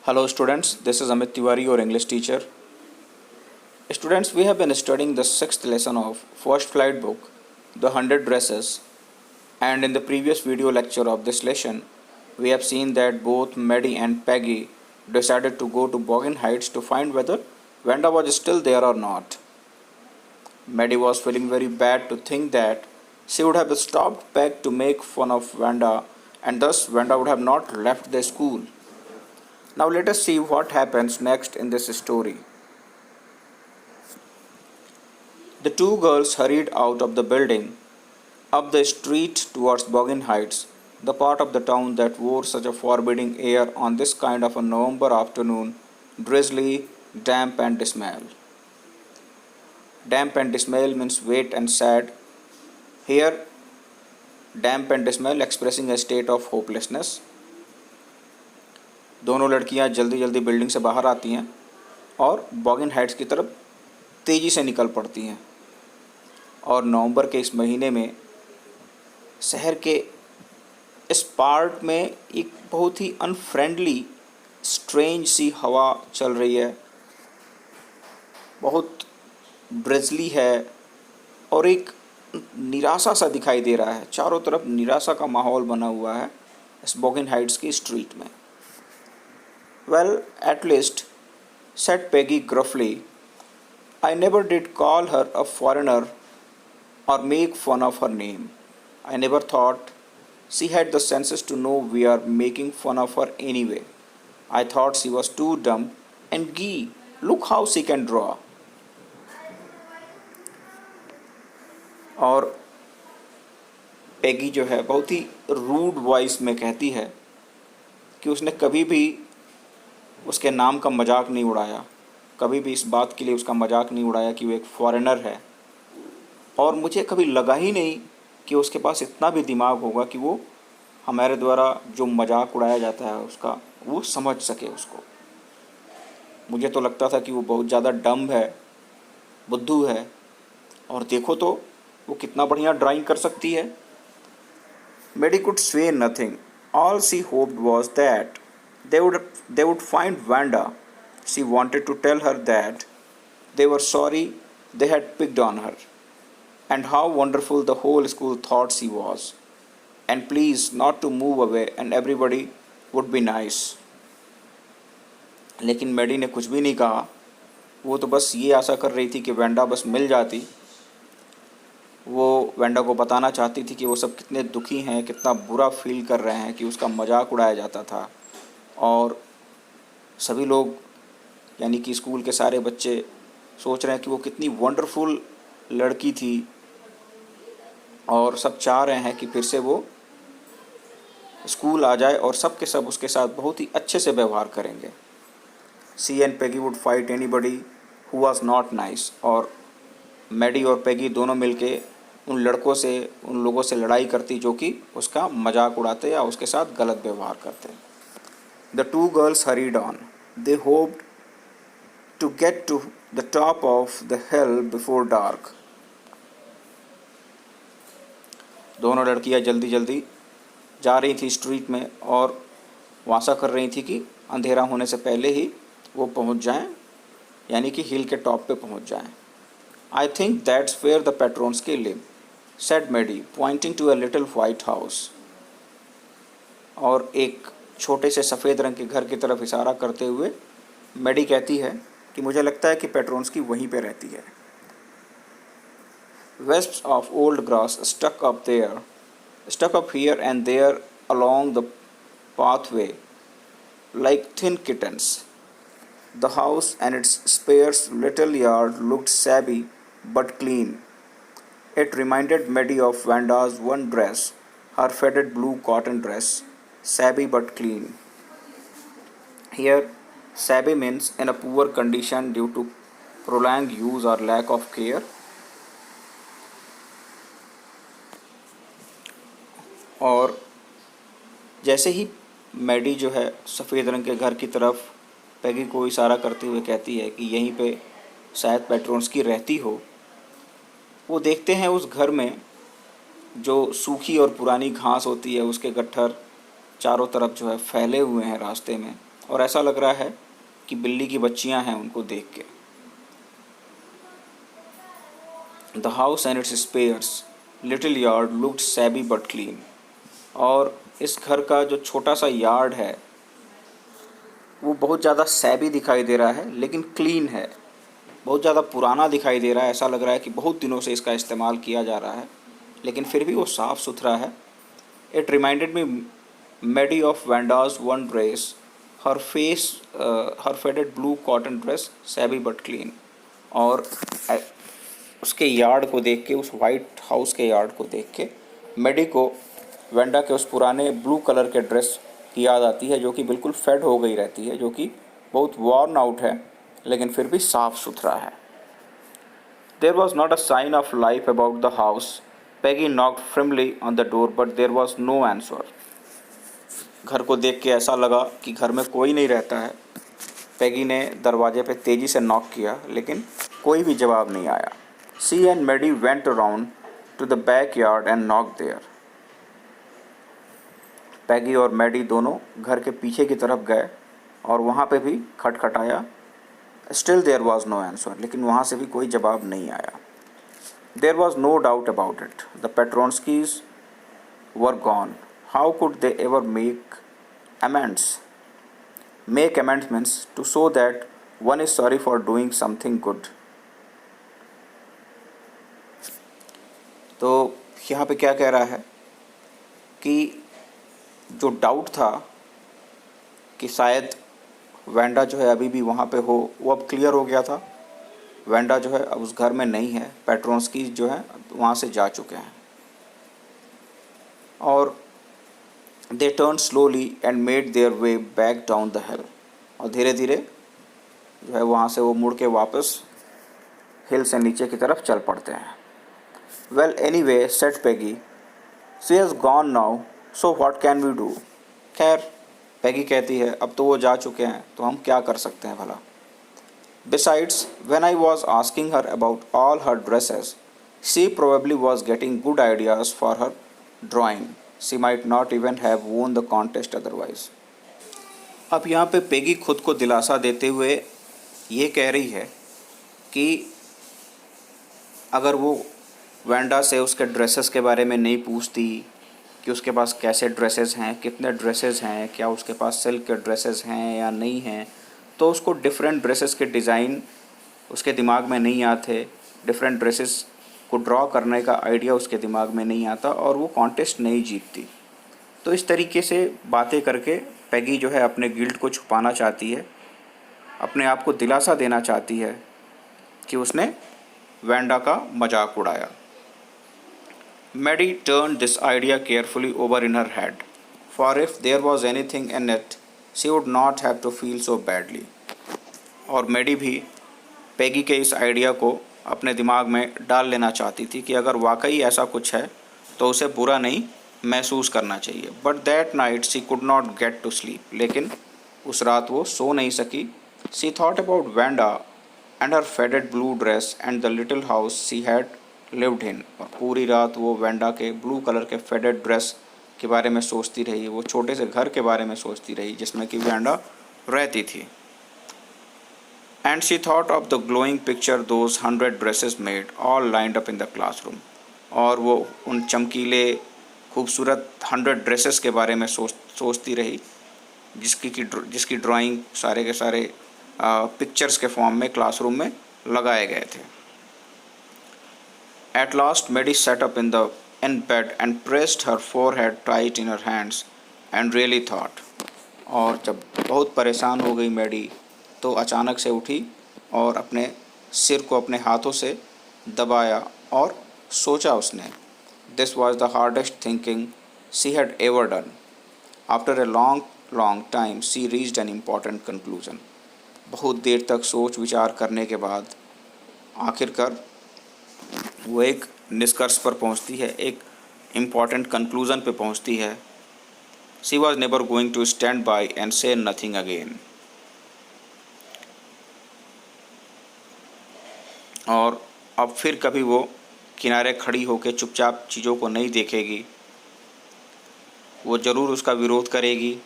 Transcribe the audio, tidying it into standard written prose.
Hello students, this is Amit Tiwari, your English teacher. Students, we have been studying the sixth lesson of First Flight book, The 100 Dresses, and in the previous video lecture of this lesson, we have seen that both Maddie and Peggy decided to go to Boggin Heights to find whether Wanda was still there or not. Maddie was feeling very bad to think that she would have stopped Peg to make fun of Wanda, and thus Wanda would have not left the school. Now let us see what happens next in this story. The two girls hurried out of the building, up the street towards Boggin Heights, the part of the town that wore such a forbidding air on this kind of a November afternoon, drizzly, damp and dismal. Damp and dismal means wet and sad. Here, damp and dismal expressing a state of hopelessness. दोनों लड़कियां जल्दी जल्दी building से बाहर आती हैं और बॉगिन Heights की तरफ तेज़ी से निकल पड़ती हैं। और नवंबर के इस महीने में शहर के इस पार्ट में एक बहुत ही अनफ्रेंडली स्ट्रेंज सी हवा चल रही है, बहुत ब्रिजली है और एक निराशा सा दिखाई दे रहा है। चारों तरफ निराशा का माहौल बना हुआ है इस बॉगिन हाइट्स की स्ट्रीट में। Well, at least, said Peggy gruffly, I never did call her a foreigner or make fun of her name. I never thought she had the senses to know we are making fun of her anyway. I thought she was too dumb, and gee, look how she can draw. और Peggy जो है बहुत ही rude voice में कहती है कि उसने कभी भी उसके नाम का मजाक नहीं उड़ाया, कभी भी इस बात के लिए उसका मजाक नहीं उड़ाया कि वो एक फॉरेनर है, और मुझे कभी लगा ही नहीं कि उसके पास इतना भी दिमाग होगा कि वो हमारे द्वारा जो मजाक उड़ाया जाता है उसका वो समझ सके उसको। मुझे तो लगता था कि वो बहुत ज़्यादा डम्ब है, बुद्धू है, और देखो तो वो कितना बढ़िया ड्राइंग कर सकती है। Maddie could say nothing. All she hoped was that they would find Wanda. She wanted to tell her that they were sorry they had picked on her, and how wonderful the whole school thought she was, and please not to move away and everybody would be nice. लेकिन Maddie ने कुछ भी नहीं कहा। वो तो बस ये आशा कर रही थी कि वेंडा बस मिल जाती। वो वेंडा को बताना चाहती थी कि वो सब कितने दुखी हैं, कितना बुरा फील कर रहे हैं कि उसका मजाक उड़ाया जाता था, और सभी लोग यानी कि स्कूल के सारे बच्चे सोच रहे हैं कि वो कितनी वंडरफुल लड़की थी, और सब चाह रहे हैं कि फिर से वो स्कूल आ जाए और सब के सब उसके साथ बहुत ही अच्छे से व्यवहार करेंगे। She and Peggy would fight anybody who was not nice, और मैडी और पेगी दोनों मिलके उन लड़कों से, उन लोगों से लड़ाई करती जो कि उसका मजाक उड़ाते या उसके साथ गलत व्यवहार करते। The two girls hurried on. They hoped to get to the top of the hill before dark. दोनों लड़कियां जल्दी जल्दी जा रही थी स्ट्रीट में और आशा कर रही थी कि अंधेरा होने से पहले ही वो पहुंच जाएं, यानी कि हिल के टॉप पे पहुंच जाएं। I think that's where the Petronsky live, said Maddie, pointing to a little white house. और एक छोटे से सफ़ेद रंग के घर की तरफ इशारा करते हुए मैडी कहती है कि मुझे लगता है कि पेट्रोन्स्की वहीं पे रहती है। Wisps of old grass stuck up here and there along the pathway like thin kittens. The house and its sparse little yard looked shabby but clean. It reminded Maddie of Vanda's one dress, her faded blue cotton dress, shabby but clean. Here, shabby means in a poor condition due to prolonged use or lack of care. और जैसे ही Maddie जो है सफ़ेद रंग के घर की तरफ पेगी को इशारा करते हुए कहती है कि यहीं पे शायद पेट्रोन्स्की रहती हो, वो देखते हैं उस घर में जो सूखी और पुरानी घास होती है उसके गट्ठर चारों तरफ जो है फैले हुए हैं रास्ते में, और ऐसा लग रहा है कि बिल्ली की बच्चियां हैं उनको देख के। The house and its sparse little yard looked shabby but clean. और इस घर का जो छोटा सा यार्ड है वो बहुत ज़्यादा सैबी दिखाई दे रहा है, लेकिन क्लीन है। बहुत ज़्यादा पुराना दिखाई दे रहा है, ऐसा लग रहा है कि बहुत दिनों से इसका इस्तेमाल किया जा रहा है, लेकिन फिर भी वो साफ़ सुथरा है। It reminded me Maddie of Wanda's one dress, her face, her faded blue cotton dress shabby but clean. और उसके यार्ड को देख के, उस वाइट हाउस के यार्ड को देख के मेडी को वेंडा के उस पुराने ब्लू कलर के ड्रेस की याद आती है, जो कि बिल्कुल फेड हो गई रहती है, जो कि बहुत वॉर्न आउट है, लेकिन फिर भी साफ़ सुथरा है। There was not a sign of life about the house. Peggy knocked firmly on the door but there was no answer. घर को देख के ऐसा लगा कि घर में कोई नहीं रहता है। पैगी ने दरवाजे पे तेज़ी से नॉक किया, लेकिन कोई भी जवाब नहीं आया। She and Maddie went around to the back yard and knock there. Peggy और मैडी दोनों घर के पीछे की तरफ गए और वहाँ पे भी खटखटाया। Still there was no answer, लेकिन वहाँ से भी कोई जवाब नहीं आया। There was no doubt about it, the Petronskis were gone. How could they ever make amendments to show that one is sorry for doing something good। तो यहाँ पे क्या कह रहा है कि जो डाउट था कि शायद वेंडा जो है अभी भी वहाँ पे हो, वो अब क्लियर हो गया था। वेंडा जो है अब उस घर में नहीं है, पेट्रोन्स्की जो है वहाँ से जा चुके हैं। और they turn slowly and made their way back down the हिल। और धीरे धीरे जो है वहाँ से वो मुड़ के वापस हिल से नीचे की तरफ चल पड़ते हैं। Well anyway said Peggy, she has gone now, so what can we do. खैर, पैगी कहती है अब तो वो जा चुके हैं, तो हम क्या कर सकते हैं भला। Besides when I was asking her about all her dresses, she probably was getting good ideas for her drawing. She might not even have won the contest otherwise. अब यहाँ पे पैगी खुद को दिलासा देते हुए ये कह रही है कि अगर वो वेंडा से उसके ड्रेसेस के बारे में नहीं पूछती कि उसके पास कैसे ड्रेसेस हैं, कितने ड्रेसेस हैं, क्या उसके पास सिल्क के ड्रेसेस हैं या नहीं हैं, तो उसको डिफरेंट ड्रेसेस के डिज़ाइन उसके दिमाग में नहीं आते, डिफरेंट ड्रेसेस को ड्रॉ करने का आइडिया उसके दिमाग में नहीं आता और वो कॉन्टेस्ट नहीं जीतती। तो इस तरीके से बातें करके पैगी जो है अपने गिल्ट को छुपाना चाहती है, अपने आप को दिलासा देना चाहती है कि उसने वेंडा का मजाक उड़ाया। Maddie turned this idea carefully over in her head, for if there was anything in it, she would not have to feel so badly। और मैडी भी पैगी के इस आइडिया को अपने दिमाग में डाल लेना चाहती थी कि अगर वाकई ऐसा कुछ है तो उसे बुरा नहीं महसूस करना चाहिए। But that night she could not get to sleep. लेकिन उस रात वो सो नहीं सकी। She thought about Wanda and her faded blue dress and the little house she had lived in. और पूरी रात वो वेंडा के ब्लू कलर के फेडेड ड्रेस के बारे में सोचती रही, वो छोटे से घर के बारे में सोचती रही जिसमें कि वेंडा रहती थी। And she thought of the glowing picture those 100 dresses made all lined up in the classroom. और वो उन चमकीले खूबसूरत 100 ड्रेसेस के बारे में सोचती रही जिसकी ड्राइंग सारे के सारे पिक्चर्स के फॉर्म में क्लासरूम में लगाए गए थे। At last Maddie sat up in bed and pressed her forehead tight in her hands and really thought. और जब बहुत परेशान हो गई मेडी तो अचानक से उठी और अपने सिर को अपने हाथों से दबाया और सोचा उसने। This was the hardest thinking she had ever done. After a long time she reached an important conclusion. बहुत देर तक सोच विचार करने के बाद आखिरकार वो एक निष्कर्ष पर पहुंचती है, एक इम्पॉर्टेंट कंक्लूजन पे पहुंचती है। She was never going to stand by and say nothing again. और अब फिर कभी वो किनारे खड़ी होकर चुपचाप चीज़ों को नहीं देखेगी, वो ज़रूर उसका विरोध करेगी।